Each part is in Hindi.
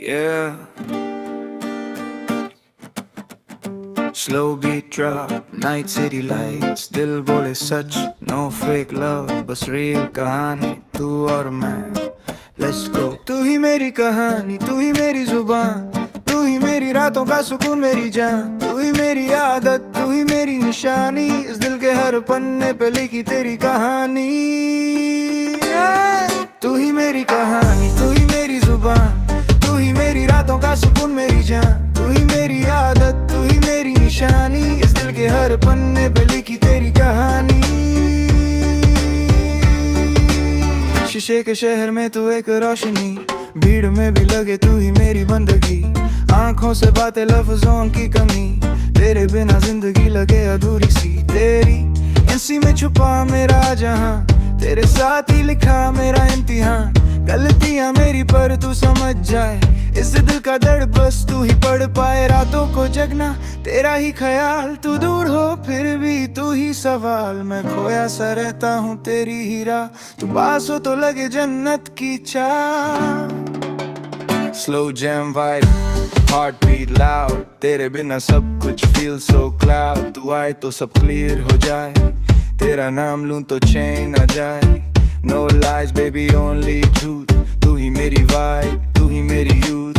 Yeah. Slow beat drop, night city lights, दिल बोले सच, no fake love, बस real कहानी तू और मैं. Let's go. तू ही मेरी कहानी, तू ही मेरी जुबान, तू ही मेरी रातों का सुकून, मेरी जान, तू ही मेरी आदत, तू ही मेरी निशानी, इस दिल के हर पन्ने पे लिखी तेरी कहानी. तू ही मेरी कहानी, तू ही मेरी जुबान, तू ही मेरी रातों का सुकून, मेरी जान, तू ही मेरी आदत, तू ही मेरी निशानी, इस दिल के हर पन्ने पे लिखी तेरी कहानी. शीशे के शहर में तू एक रोशनी, भीड़ में भी लगे तू ही मेरी बंदगी, आंखों से बातें लफ्जों की कमी, तेरे बिना जिंदगी लगे अधूरी सी. तेरी इसी में छुपा मेरा जहां, तेरे साथ ही लिखा मेरा इम्तिहान, गलतियां मेरी पर तू समझ जाए, इस दिल का दर्द बस तू ही पढ़ पाए. रातों को जगना तेरा ही ख्याल, तू दूर हो फिर भी तू ही सवाल, मैं खोया सा रहता हूँ तेरी ही राह, तू पास हो तो लगे जन्नत की चाह. Slow jam vibe, heartbeat loud, तेरे बिना सब कुछ feel so cloud. तू आए तो सब clear हो जाए, तेरा नाम लूं तो चैन आ जाए. No lies baby only truth, तू ही मेरी vibe, तू ही मेरी youth,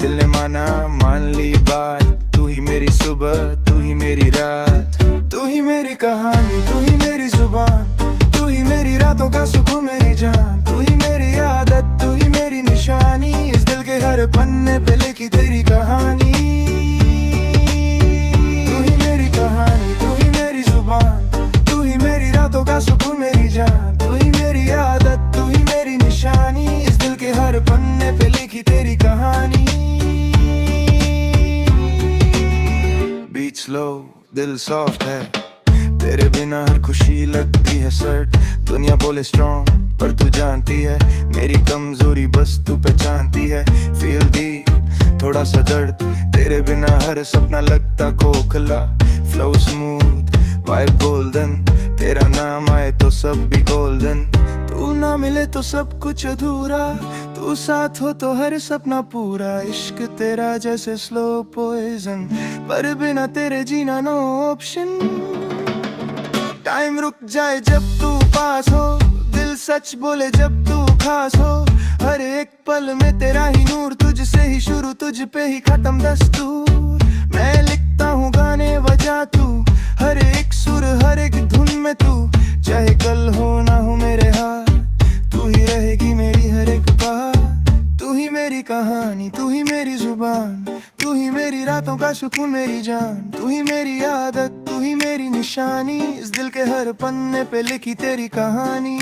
दिल ने माना मान ली बात, तू ही मेरी सुबह, तू ही मेरी रात, तू ही मेरी कहानी, तू ही मेरी जुबान, तू ही मेरी रातों का सुकून, मेरी जान, तू ही मेरी आदत, तू ही मेरी निशानी, इस दिल के हर पन्ने पे लिखी तेरी कहानी. तू ही मेरी कहानी, तू ही मेरी जुबान, तू ही मेरी रातों का सुकून, मेरी जान, तू ही मेरी आदत, तू ही मेरी निशानी, इस दिल के हर पन्ने पे लिखी तेरी कहानी. बीट स्लो, दिल सॉफ्ट है, तेरे बिना हर खुशी लगती है सर्ट. दुनिया बोले स्ट्रॉन्ग पर तू जानती है, मेरी कमजोरी बस तू पहचानती है. फील दी थोड़ा सा दर्द, तेरे बिना हर सपना लगता खोखला. फ्लो स्मूथ वाइब गोल्डन, तेरा नाम आए तो सब भी गोल्डन. तू ना मिले तो सब कुछ अधूरा, तू साथ हो तो हर सपना पूरा. इश्क तेरा जैसे स्लो पॉइजन, पर बिना तेरे जीना नो ऑप्शन. टाइम रुक जाए जब तू पास हो, दिल सच बोले जब तू खास हो, हर एक पल में तेरा ही नूर, तुझसे ही शुरू तुझ पे ही खत्म दस्तूर. मैं लिखता हूँ गाने वजह तू, हर एक सुर हर एक धुन में तू, चाहे कल हो ना हो मेरे हाथ, तू ही रहेगी मेरी हर एक बात. तू ही मेरी कहानी, तू ही मेरी जुबान, तू ही मेरी रातों का सुकून, मेरी जान, तू ही मेरी आदत, तू ही मेरी निशानी, इस दिल के हर पन्ने पे लिखी तेरी कहानी.